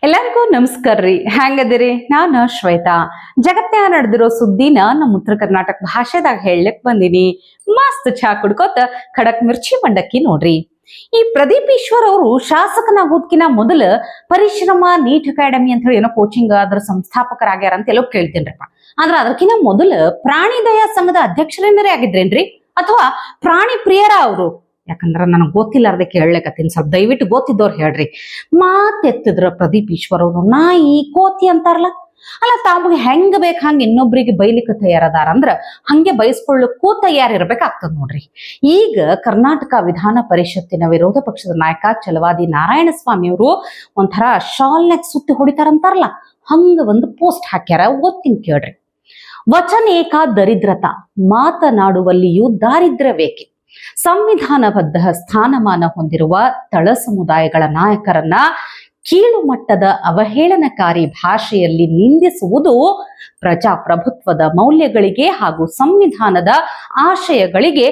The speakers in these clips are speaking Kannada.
ಎಲ್ಲರಿಗೂ ನಮಸ್ಕಾರ ರೀ. ಹೆಂಗದಿರಿ? ನಾನು ಶ್ವೇತಾ. ಜಗತ್ನ್ಯಾಗ ನಡೆದಿರೋ ಸುದ್ದಿನ ನಮ್ಮ ಉತ್ತರ ಕರ್ನಾಟಕ ಭಾಷೆದಾಗ ಹೇಳಕ್ ಬಂದಿನಿ. ಮಸ್ತ್ ಚಾ ಕುಡ್ಕೋತ ಖಡಕ್ ಮಿರ್ಚಿ ಮಂಡಕ್ಕಿ ನೋಡ್ರಿ. ಈ ಪ್ರದೀಪ್ ಈಶ್ವರ್ ಅವರು ಶಾಸಕನಾಗೋದ್ಕಿನ ಮೊದಲ ಪರಿಶ್ರಮ ನೀಟ್ ಅಕಾಡೆಮಿ ಅಂತ ಹೇಳಿ ಏನೋ ಕೋಚಿಂಗ್ ಅದ್ರ ಸಂಸ್ಥಾಪಕರಾಗ್ಯಾರ ಅಂತ ಎಲ್ಲೋ ಕೇಳ್ತೇನ್ರಪ್ಪ. ಆದ್ರ ಅದಕ್ಕಿಂತ ಮೊದಲ ಪ್ರಾಣಿ ದಯಾ ಸಂಘದ ಅಧ್ಯಕ್ಷರೇನರೇ ಆಗಿದ್ರೇನ್ರಿ, ಅಥವಾ ಪ್ರಾಣಿ ಪ್ರಿಯರ ಅವರು? ಯಾಕಂದ್ರ ನನಗೆ ಗೊತ್ತಿಲ್ಲ, ಅದಕ್ಕೆ ಹೇಳಕತ್ತೀನಿ. ಸ್ವಲ್ಪ ದಯವಿಟ್ಟು ಗೊತ್ತಿದ್ದವ್ರು ಹೇಳ್ರಿ. ಮಾತೆತ್ತಿದ್ರ ಪ್ರದೀಪ್ ಈಶ್ವರ್ ಅವರು ನಾಯಿ ಕೋತಿ ಅಂತಾರಲ್ಲ, ಅಲ್ಲ ತಾಮಗೆ ಹೆಂಗ ಬೇಕ ಹಂಗ ಇನ್ನೊಬ್ರಿಗೆ ಬೈಲಿಕ್ಕೆ ತಯಾರದಾರ ಅಂದ್ರ ಹಂಗೆ ಬಯಸ್ಕೊಳ್ಳಕ್ಕೂ ತಯಾರಿರ್ಬೇಕಾಗ್ತದ ನೋಡ್ರಿ. ಈಗ ಕರ್ನಾಟಕ ವಿಧಾನ ಪರಿಷತ್ತಿನ ವಿರೋಧ ಪಕ್ಷದ ನಾಯಕ ಛಲವಾದಿ ನಾರಾಯಣಸ್ವಾಮಿ ಅವರು ಒಂಥರ ಶಾಲ್ನಾಗ ಸುತ್ತಿ ಹೊಡಿತಾರಂತಾರಲ್ಲ, ಹಂಗ ಒಂದು ಪೋಸ್ಟ್ ಹಾಕ್ಯಾರ. ಓದ್ತೀನಿ ಕೇಳ್ರಿ. ವಚನೇಕ ದರಿದ್ರತಾ, ಮಾತನಾಡುವಲ್ಲಿಯೂ ದಾರಿದ್ರ್ಯವೇಕೆ. ಸಂವಿಧಾನಬದ್ಧ ಸ್ಥಾನಮಾನ ಹೊಂದಿರುವ ತಳ ಸಮುದಾಯಗಳ ನಾಯಕರನ್ನ ಕೀಳು ಮಟ್ಟದ ಅವಹೇಳನಕಾರಿ ಭಾಷೆಯಲ್ಲಿ ನಿಂದಿಸುವುದು ಪ್ರಜಾಪ್ರಭುತ್ವದ ಮೌಲ್ಯಗಳಿಗೆ ಹಾಗೂ ಸಂವಿಧಾನದ ಆಶಯಗಳಿಗೆ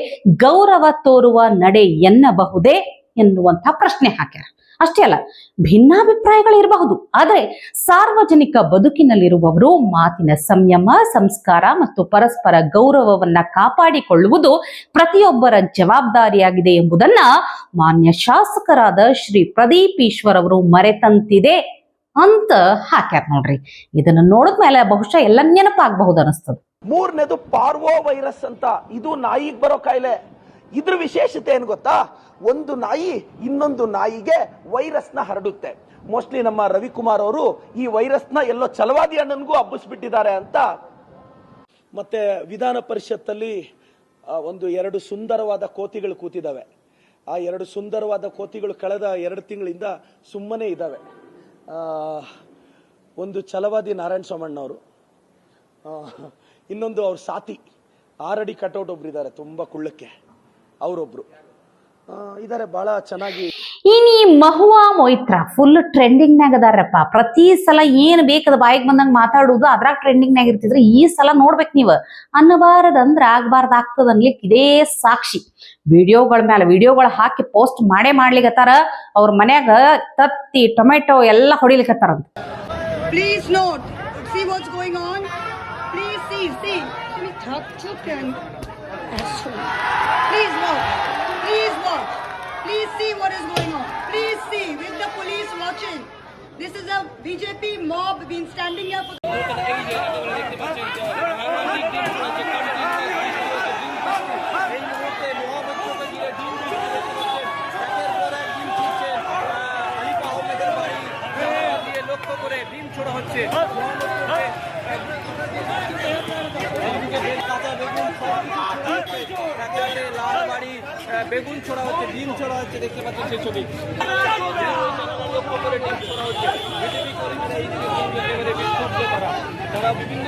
ಗೌರವ ತೋರುವ ನಡೆ ಎನ್ನಬಹುದೇ ಎನ್ನುವಂಥ ಪ್ರಶ್ನೆ ಹಾಕ್ಯಾರ. ಅಷ್ಟೇ ಅಲ್ಲ, ಭಿನ್ನಾಭಿಪ್ರಾಯಗಳಿರಬಹುದು, ಆದರೆ ಸಾರ್ವಜನಿಕ ಬದುಕಿನಲ್ಲಿರುವವರು ಮಾತಿನ ಸಂಯಮ, ಸಂಸ್ಕಾರ ಮತ್ತು ಪರಸ್ಪರ ಗೌರವವನ್ನ ಕಾಪಾಡಿಕೊಳ್ಳುವುದು ಪ್ರತಿಯೊಬ್ಬರ ಜವಾಬ್ದಾರಿಯಾಗಿದೆ ಎಂಬುದನ್ನ ಮಾನ್ಯ ಶಾಸಕರಾದ ಶ್ರೀ ಪ್ರದೀಪ್ ಈಶ್ವರ್ ಅವರು ಮರೆತಂತಿದೆ ಅಂತ ಹಾಕ್ಯಾರ ನೋಡ್ರಿ. ಇದನ್ನ ನೋಡಿದ್ಮೇಲೆ ಬಹುಶಃ ಎಲ್ಲ ನೆನಪಾಗಬಹುದು ಅನಿಸ್ತದ. ಮೂರನೇದು ಪಾರ್ವೋ ವೈರಸ್ ಅಂತ, ಇದು ನಾಯಿಗೆ ಬರೋ ಕಾಯಿಲೆ. ಇದ್ರ ವಿಶೇಷತೆ ಏನ್ ಗೊತ್ತಾ? ಒಂದು ನಾಯಿ ಇನ್ನೊಂದು ನಾಯಿಗೆ ವೈರಸ್ ನ ಹರಡುತ್ತೆ. ಮೋಸ್ಟ್ಲಿ ನಮ್ಮ ರವಿಕುಮಾರ್ ಅವರು ಈ ವೈರಸ್ ನ ಎಲ್ಲೋ ಛಲವಾದಿ ಅಣ್ಣನಿಗೂ ಹಬ್ಬಿಸ್ಬಿಟ್ಟಿದ್ದಾರೆ ಅಂತ. ಮತ್ತೆ ವಿಧಾನ ಪರಿಷತ್ತಲ್ಲಿ ಒಂದು 2 ಸುಂದರವಾದ ಕೋತಿಗಳು ಕೂತಿದ್ದಾವೆ. ಆ 2 ಸುಂದರವಾದ ಕೋತಿಗಳು ಕಳೆದ 2 ತಿಂಗಳಿಂದ ಸುಮ್ಮನೆ ಇದ್ದಾವೆ. ಒಂದು ಛಲವಾದಿ ನಾರಾಯಣ ಸ್ವಾಮಣ್ಣವರು, ಇನ್ನೊಂದು ಅವ್ರ ಸಾತಿ 6 ಅಡಿ ಕಟೌಟ್ ಒಬ್ರು ಇದ್ದಾರೆ, ತುಂಬಾ ಕುಳ್ಳಕ್ಕೆ, ಅವರೊಬ್ರು ಇದಾರೆ, ಬಹಳ ಚೆನ್ನಾಗಿ. ಈ ಮಹುವಾ ಮೊಯ್ತ್ರ ಫುಲ್ ಟ್ರೆಂಡಿಂಗ್ ನಾಗ ಅದಾರಪ್ಪ. ಪ್ರತಿ ಸಲ ಏನ್ ಬೇಕದ ಬಾಯಿಗೆ ಬಂದಂಗ ಮಾತಾಡುದು ಅದ್ರಾಗ ಟ್ರೆಂಡಿಂಗ್ ನಾಗ ಇರ್ತಿದ್ರೆ, ಈ ಸಲ ನೋಡ್ಬೇಕು ನೀವು. ಅನ್ನಬಾರದಂದ್ರ ಆಗ್ಬಾರ್ದು ಆಗ್ತದ ಅನ್ಲಿಕ್ಕೆ ಇದೇ ಸಾಕ್ಷಿ. ವಿಡಿಯೋಗಳ ಮೇಲೆ ವಿಡಿಯೋಗಳು ಹಾಕಿ ಪೋಸ್ಟ್ ಮಾಡ್ಲಿಕತ್ತಾರ. ಅವ್ರ ಮನ್ಯಾಗ ತತ್ತಿ ಟೊಮೆಟೊ ಎಲ್ಲ ಹೊಡಿಲಿಕತ್ತಾರಂತ. Please note, see what's going on. Please see. Please watch. Please see what is going on. Please see, with the police watching. This is a BJP mob been standing here for বেগুন ছড়া হচ্ছে, ডিম ছড়া হচ্ছে, দেখতে পাচ্ছেন সেই ছবি। বিজেপি কর্মীরা এইদিকে তারা বিভিন্ন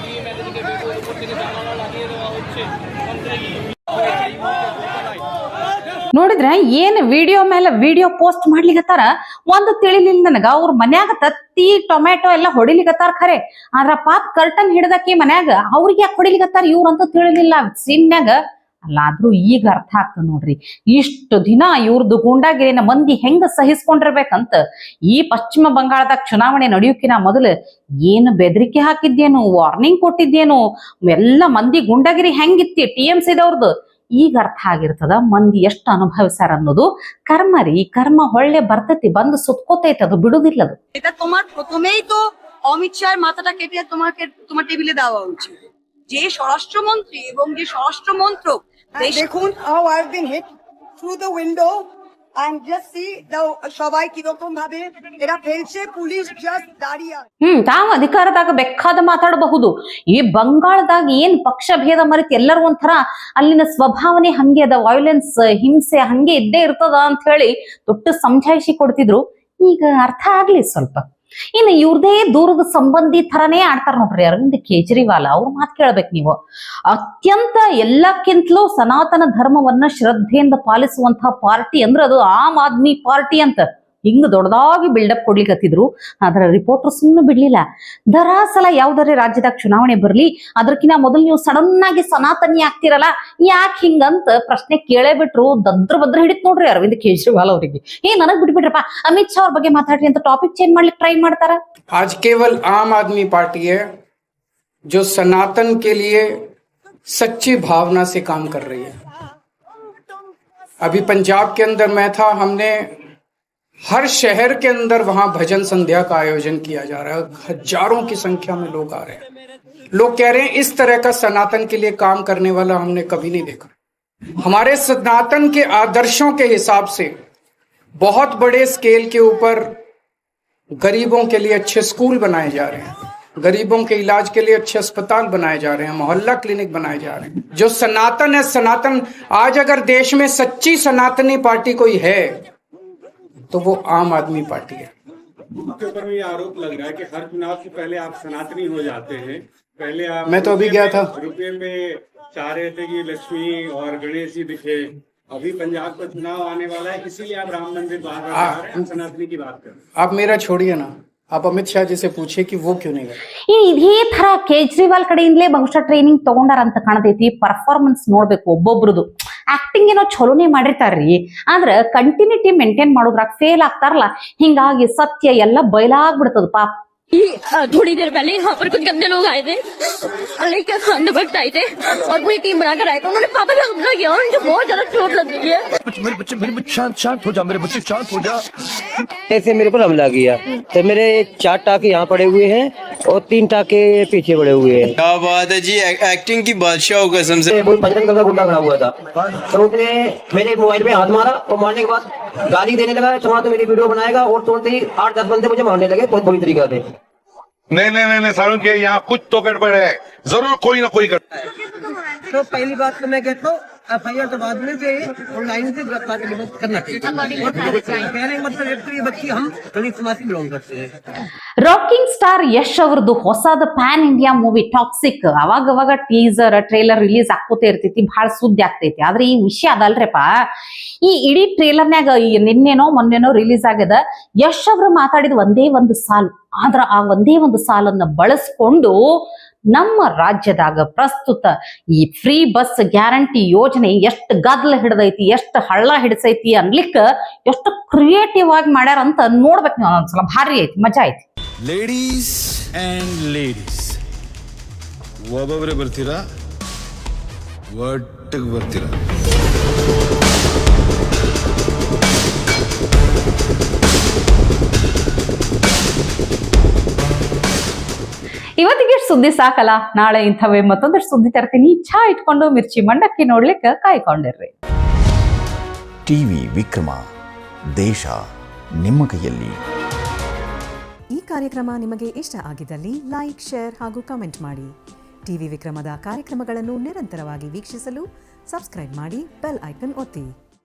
ডিম এদিকে বেগুন উপর থেকে জানালা লাগিয়ে দেওয়া হচ্ছে। ನೋಡಿದ್ರ ಏನ್ ವಿಡಿಯೋ ಮೇಲೆ ವಿಡಿಯೋ ಪೋಸ್ಟ್ ಮಾಡ್ಲಿಕತ್ತಾರ. ಒಂದು ತಿಳಿಲಿಲ್ಲ ನನಗ, ಅವ್ರ ಮನ್ಯಾಗ ತತ್ತಿ ಟೊಮೆಟೊ ಎಲ್ಲ ಹೊಡಿಲಿಕತ್ತಾರ ಖರೆ, ಆದ್ರ ಪಾಪ್ ಕರ್ಟನ್ ಹಿಡ್ದಕ್ಕಿ ಮನ್ಯಾಗ ಅವ್ರಿಗೆ ಯಾಕೆ ಹೊಡಿಲಿಕತ್ತಾರ ಇವ್ರಂತೂ ತಿಳಿಲಿಲ್ಲ ಸೀನ್ಯಾಗ. ಅಲ್ಲಾದ್ರೂ ಈಗ ಅರ್ಥ ಆಗ್ತದ ನೋಡ್ರಿ, ಇಷ್ಟು ದಿನ ಇವ್ರದ್ದು ಗೂಂಡಾಗಿರಿನ ಮಂದಿ ಹೆಂಗ ಸಹಿಸ್ಕೊಂಡಿರ್ಬೇಕಂತ. ಈ ಪಶ್ಚಿಮ ಬಂಗಾಳದಾಗ ಚುನಾವಣೆ ನಡೆಯೋಕಿನ ಮೊದಲು ಏನು ಬೆದರಿಕೆ ಹಾಕಿದ್ದೇನು, ವಾರ್ನಿಂಗ್ ಕೊಟ್ಟಿದ್ದೇನು, ಎಲ್ಲ ಮಂದಿ ಗುಂಡಾಗಿರಿ ಹೆಂಗಿತ್ತಿ TMCದವ್ರದ್ದು ಈಗ ಅರ್ಥ ಆಗಿರ್ತದ. ಮಂದಿ ಎಷ್ಟು ಅನುಭವಿಸ್ಯಾರ ಅನ್ನೋದು. ಕರ್ಮ ರೀ, ಕರ್ಮ ಹೊಳ್ಳೆ ಬರ್ತೈತಿ, ಬಂದು ಸುತ್ಕೋತೈತಿ, ಅದು ಬಿಡುದಿಲ್ಲ. ಅದು এটা তোমার প্রথমেই তো অমিত শাহের মাথাটা কেটে তোমার টেবিলে দেওয়া উচিত। যে স্বরাষ্ট্রমন্ত্রী এবং যে স্বরাষ্ট্রমন্ত্রক দেখুন, how I have been hit through the window and just see the সবাই কি রকম ভাবে এরা ফেলছে, পুলিশ জাস্ট দাঁড়িয়ে। ತಾವು ಅಧಿಕಾರದಾಗ ಬೇಕಾದ ಮಾತಾಡಬಹುದು. ಈ ಬಂಗಾಳದಾಗ ಏನ್ ಪಕ್ಷ ಭೇದ ಮರೆತು ಎಲ್ಲರೂ ಒಂಥರ ಅಲ್ಲಿನ ಸ್ವಭಾವನೆ ಹಂಗೆ ಅದ, ವೈಲೆನ್ಸ್ ಹಿಂಸೆ ಹಂಗೆ ಇದ್ದೇ ಇರ್ತದ ಅಂತ ಹೇಳಿ ದೊಡ್ಡ ಸಮಜಾಯಿಷಿ ಕೊಡ್ತಿದ್ರು. ಈಗ ಅರ್ಥ ಆಗ್ಲಿ ಸ್ವಲ್ಪ. ಇನ್ನು ಇವ್ರದೇ ದೂರದ ಸಂಬಂಧಿ ತರನೇ ಆಡ್ತಾರ ನೋಡ್ರಿ ಅರವಿಂದ್ ಕೇಜ್ರಿವಾಲ್. ಅವ್ರ ಮಾತು ಕೇಳ್ಬೇಕು ನೀವು. ಅತ್ಯಂತ ಎಲ್ಲಕ್ಕಿಂತಲೂ ಸನಾತನ ಧರ್ಮವನ್ನ ಶ್ರದ್ಧೆಯಿಂದ ಪಾಲಿಸುವಂತಹ ಪಾರ್ಟಿ ಅಂದ್ರೆ ಅದು ಆಮ್ ಆದ್ಮಿ ಪಾರ್ಟಿ ಅಂತ. ಹಿಂಗ್ ದೊಡ್ಡದಾಗಿ ಬಿಲ್ಡಪ್ ಕೊಡ್ಲಿಕ್ಕತ್ತಿದ್ರು. ಆದ್ರ ರಿಪೋರ್ಟರ್ ಸುಮ್ಮನೆ ಬಿಡ್ಲಿಲ್ಲ. ದರಾಸಲ ಯಾವ್ದಾರೆ ರಾಜ್ಯದಾಗ ಚುನಾವಣೆ ಬರ್ಲಿ ಅದಕ್ಕಿಂತ ಮೊದಲು ನೀವು ಸಡನ್ ಆಗಿ ಸನಾತನಿ ಆಗ್ತಿರಲ್ಲ, ಯಾಕೆ ಹಿಂಗಂತ ಪ್ರಶ್ನೆ ಕೇಳೇ ಬಿಟ್ರು. ಭದ್ರ ಹಿಡಿತ್ ನೋಡ್ರಿ ಅರವಿಂದ್ ಕೇಜ್ರಿವಾಲ್ ಅವರಿಗೆ. ನನಗ್ ಬಿಟ್ಬಿಟ್ರಪ್ಪ, ಅಮಿತ್ ಶಾ ಅವ್ರ ಬಗ್ಗೆ ಮಾತಾಡ್ರಿ ಅಂತ ಟಾಪಿಕ್ ಚೇಂಜ್ ಮಾಡ್ಲಿಕ್ಕೆ ಟ್ರೈ ಮಾಡ್ತಾರ. आज केवल आम आदमी पार्टी है जो सनातन के लिए सच्ची भावना से काम कर रही है। अभी पंजाब के अंदर मैं था, हमने हर शहर के अंदर वहां भजन संध्या का आयोजन किया जा रहा है। हजारों की संख्या में लोग आ रहे हैं। लोग कह रहे हैं इस तरह का सनातन के लिए काम करने वाला हमने कभी नहीं देखा। हमारे सनातन के आदर्शों के हिसाब से बहुत बड़े स्केल के ऊपर गरीबों के लिए अच्छे स्कूल बनाए जा रहे हैं, गरीबों के इलाज के लिए अच्छे अस्पताल बनाए जा रहे हैं, मोहल्ला क्लिनिक बनाए जा रहे हैं। जो सनातन है, सनातन आज अगर देश में सच्ची सनातनी पार्टी कोई है तो वो आम आदमी पार्टी है। आपके ऊपर भी आरोप लग रहा है कि हर चुनाव से पहले आप सनातनी हो जाते हैं। पहले आप मैं तो अभी गया था। रुपये में चाह रहे थे कि लक्ष्मी और गणेश जी दिखे। अभी पंजाब का चुनाव आने वाला है, इसीलिए आप राम मंदिर बाहर आ रहे हैं, सनातनी की बात कर रहे हैं। आप मेरा छोड़िए ना, आप अमित शाह जी से पूछिए कि वो क्यों नहीं गए। ಇದೇ ತರ ಕೇಜ್ರಿವಾಲ್ ಕಡೆಯಿಂದಲೇ ಬಹುಶಃ ಟ್ರೈನಿಂಗ್ ತಗೊಂಡಾರ ಅಂತ ಕಾಣತೈತಿ. ಪರ್ಫಾರ್ಮೆನ್ಸ್ ನೋಡ್ಬೇಕು ಒಬ್ಬೊಬ್ರದು. ಆಕ್ಟಿಂಗ್ ಏನೋ ಚಲೋನೆ ಮಾಡಿರ್ತಾರ್ರಿ, ಆದ್ರ ಕಂಟಿನ್ಯೂಟಿ ಮೇಂಟೈನ್ ಮಾಡೋದ್ರಾಗ ಫೇಲ್ ಆಗ್ತಾರಲ್ಲ, ಹಿಂಗಾಗಿ ಸತ್ಯ ಎಲ್ಲ ಬಯಲಾಗ್ಬಿಡ್ತದ ಪಾಪ. थोड़ी देर पहले यहाँ पर कुछ गंदे लोग आए थे, लेकर अंदर भक्त आए थे और पूरी टीम बनाकर आए थे। उन्होंने पापा पे हमला किया और उनको बहुत ज्यादा चोट लग गई है। मेरे बच्चे शांत हो जा, मेरे बच्चे शांत हो जा। ऐसे मेरे पर हमला किया तो मेरे 4 टाके यहाँ पड़े हुए हैं और 3 टाके पीछे पड़े हुए हैं। क्या बात है जी, एक्टिंग की बादशाह हो कसम से। बजरंग का गुंडा खड़ा हुआ था तो उसने मेरे मोबाइल पे हाथ मारा और मारने के बाद गाली देने लगा, तुम्हारा तो मेरी वीडियो बनाएगा, और तुरंत ही 8-10 बंदे मुझे मारने लगे बहुत बुरी तरीका से। नहीं सारुण के यहाँ कुछ तो गड़बड़ है, जरूर कोई ना कोई गड़बड़। तो पहली बात तो मैं कहता हूँ FIR तो बाद में चाहिए और लाइन से गिरफ्तार करना चाहिए। कहने का मतलब ये बच्ची हम दलित समाज से बिलोंग करते हैं। ರಾಕಿಂಗ್ ಸ್ಟಾರ್ ಯಶ್ ಅವ್ರದ್ದು ಹೊಸದ ಪ್ಯಾನ್ ಇಂಡಿಯಾ ಮೂವಿ ಟಾಕ್ಸಿಕ್ ಅವಾಗ ಟೀಸರ್ ಟ್ರೇಲರ್ ರಿಲೀಸ್ ಆಗ್ಕೋತ ಇರ್ತೈತಿ, ಬಹಳ ಸುದ್ದಿ ಆಗ್ತೈತಿ. ಆದ್ರೆ ಈ ವಿಷಯ ಅದಲ್ರಿಪ್ಪ, ಈ ಇಡೀ ಟ್ರೇಲರ್ನ್ಯಾಗ ನಿನ್ನೆನೋ ಮೊನ್ನೆನೋ ರಿಲೀಸ್ ಆಗ್ಯದ. ಯಶ್ ಅವ್ರು ಮಾತಾಡಿದ ಒಂದೇ ಒಂದು ಸಾಲು, ಆದ್ರ ಆ ಒಂದೇ ಒಂದು ಸಾಲನ್ನ ಬಳಸ್ಕೊಂಡು ನಮ್ಮ ರಾಜ್ಯದಾಗ ಪ್ರಸ್ತುತ ಈ ಫ್ರೀ ಬಸ್ ಗ್ಯಾರಂಟಿ ಯೋಜನೆ ಎಷ್ಟು ಗದ್ದಲ ಹಿಡ್ದೈತಿ, ಎಷ್ಟು ಹಳ್ಳ ಹಿಡಿಸೈತಿ ಅನ್ಲಿಕ್ಕ ಎಷ್ಟು ಕ್ರಿಯೇಟಿವ್ ಆಗಿ ಮಾಡ್ಯಾರ ಅಂತ ನೋಡ್ಬೇಕು ನೀವು. ಒಂದ್ಸಲ ಭಾರಿ ಐತಿ, ಮಜಾ ಐತಿ. ಲೇಡೀಸ್ ಅಂಡ್ ಲೇಡೀಸ್ ಒಬ್ಬೊಬ್ಬರೇ ಬರ್ತೀರಾ, ಒಟ್ಟಿಗೆ ಬರ್ತೀರಾ? ಇವತ್ತಿಗೆ ಸುದ್ದಿ ಸಾಕಲ್ಲ, ನಾಳೆ ಇಂಥವೇ ಮತ್ತೊಂದಷ್ಟು ಸುದ್ದಿ ತರ್ತೀನಿ. ಛಾ ಇಟ್ಕೊಂಡು ಮಿರ್ಚಿ ಮಂಡಕ್ಕಿ ನೋಡ್ಲಿಕ್ಕೆ ಕಾಯ್ಕೊಂಡಿರ್ರಿ. ಟಿವಿ ವಿಕ್ರಮ, ದೇಶ ನಿಮ್ಮ ಕೈಯಲ್ಲಿ. ಈ ಕಾರ್ಯಕ್ರಮ ನಿಮಗೆ ಇಷ್ಟ ಆಗಿದ್ದಲ್ಲಿ ಲೈಕ್, ಶೇರ್ ಹಾಗೂ ಕಮೆಂಟ್ ಮಾಡಿ. ಟಿವಿ ವಿಕ್ರಮದ ಕಾರ್ಯಕ್ರಮಗಳನ್ನು ನಿರಂತರವಾಗಿ ವೀಕ್ಷಿಸಲು ಸಬ್ಸ್ಕ್ರೈಬ್ ಮಾಡಿ, ಬೆಲ್ ಐಕನ್ ಒತ್ತಿ.